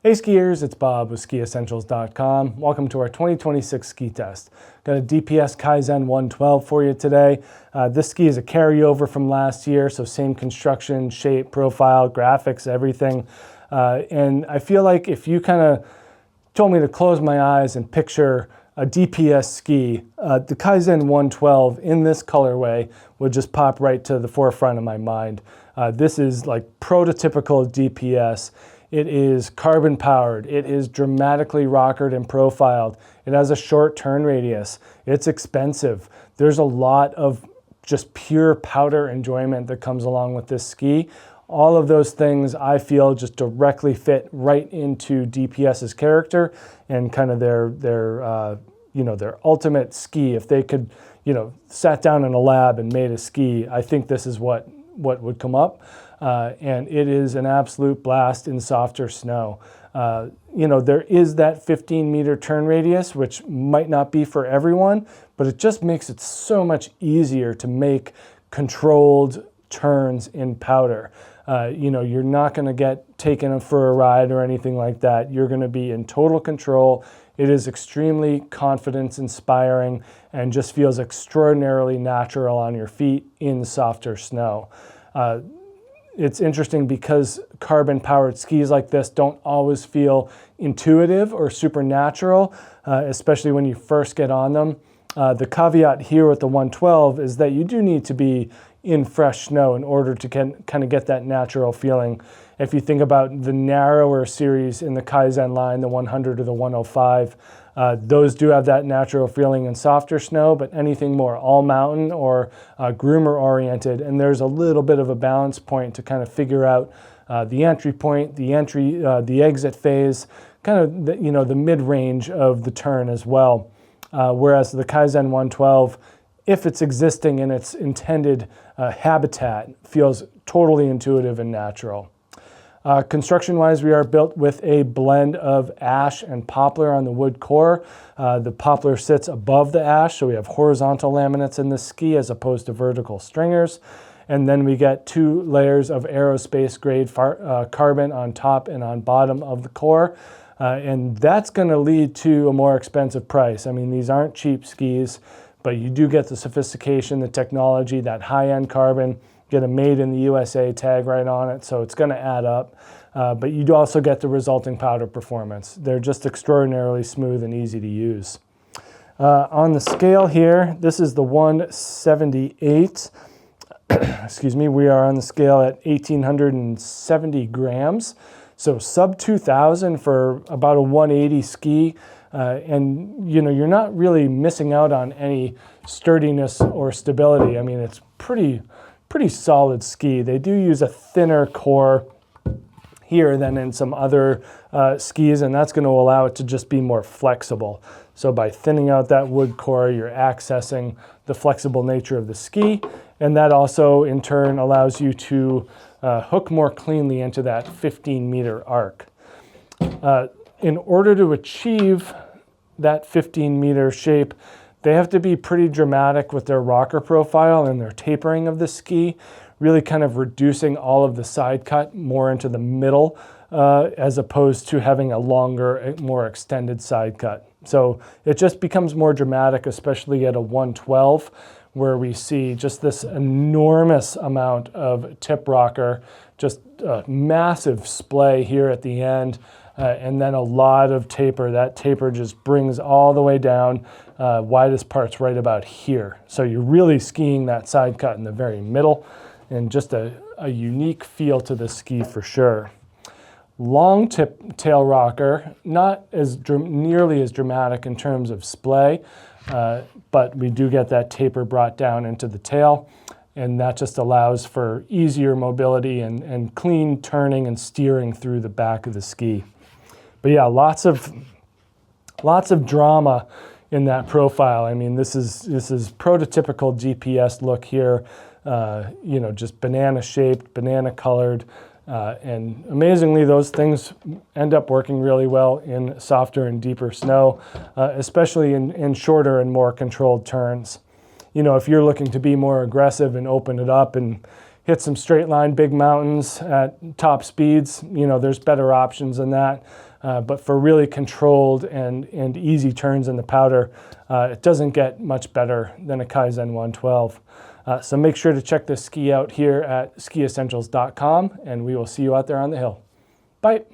Hey skiers, it's Bob with SkiEssentials.com. Welcome to our 2026 ski test. Got a DPS Kaizen 112 for you today. This ski is a carryover from last year, so same construction, shape, profile, graphics, everything. And I feel like if you kind of told me to close my eyes and picture a DPS ski, the Kaizen 112 in this colorway would just pop right to the forefront of my mind. This is like prototypical DPS. It is carbon powered. It is dramatically rockered and profiled. It has a short turn radius. It's expensive. There's a lot of just pure powder enjoyment that comes along with this ski. All of those things I feel just directly fit right into DPS's character and kind of their ultimate ski. If they could, sat down in a lab and made a ski, I think this is what would come up. And it is an absolute blast in softer snow. There is that 15-meter turn radius, which might not be for everyone, but it just makes it so much easier to make controlled turns in powder. You're not going to get taken for a ride or anything like that. You're going to be in total control. It is extremely confidence-inspiring and just feels extraordinarily natural on your feet in softer snow. It's interesting because carbon-powered skis like this don't always feel intuitive or supernatural, especially when you first get on them. The caveat here with the 112 is that you do need to be in fresh snow in order to kind of get that natural feeling. If you think about the narrower series in the Kaizen line, the 100 or the 105, those do have that natural feeling in softer snow, but anything more all mountain or groomer oriented, and there's a little bit of a balance point to kind of figure out the entry point, the exit phase, kind of the mid-range of the turn as well. Whereas the Kaizen 112, if it's existing in its intended habitat, feels totally intuitive and natural. Construction-wise, we are built with a blend of ash and poplar on the wood core. The poplar sits above the ash, so we have horizontal laminates in the ski as opposed to vertical stringers. And then we get 2 layers of aerospace-grade carbon on top and on bottom of the core. And that's going to lead to a more expensive price. I mean, these aren't cheap skis, but you do get the sophistication, the technology, that high-end carbon. Get a made in the USA tag right on it, so it's going to add up. But you do also get the resulting powder performance. They're just extraordinarily smooth and easy to use. On the scale here, this is the 178. Excuse me, we are on the scale at 1,870 grams. So sub 2,000 for about a 180 ski. And you're not really missing out on any sturdiness or stability. I mean, it's pretty solid ski. They do use a thinner core here than in some other skis, and that's going to allow it to just be more flexible. So by thinning out that wood core, you're accessing the flexible nature of the ski, and that also in turn allows you to hook more cleanly into that 15-meter arc. In order to achieve that 15-meter shape, they have to be pretty dramatic with their rocker profile and their tapering of the ski, really kind of reducing all of the side cut more into the middle as opposed to having a longer, more extended side cut. So it just becomes more dramatic, especially at a 112, where we see just this enormous amount of tip rocker, just a massive splay here at the end, and then a lot of taper. That taper just brings all the way down, widest part's right about here. So you're really skiing that side cut in the very middle, and just a unique feel to the ski for sure. Long tail rocker, not nearly as dramatic in terms of splay, but we do get that taper brought down into the tail, and that just allows for easier mobility and clean turning and steering through the back of the ski. But yeah, lots of drama in that profile. I mean, this is prototypical DPS look here. Just banana shaped, banana colored, and amazingly, those things end up working really well in softer and deeper snow, especially in shorter and more controlled turns. If you're looking to be more aggressive and open it up and hit some straight line, big mountains at top speeds, there's better options than that. But for really controlled and easy turns in the powder, it doesn't get much better than a Kaizen 112. So make sure to check this ski out here at SkiEssentials.com, and we will see you out there on the hill. Bye.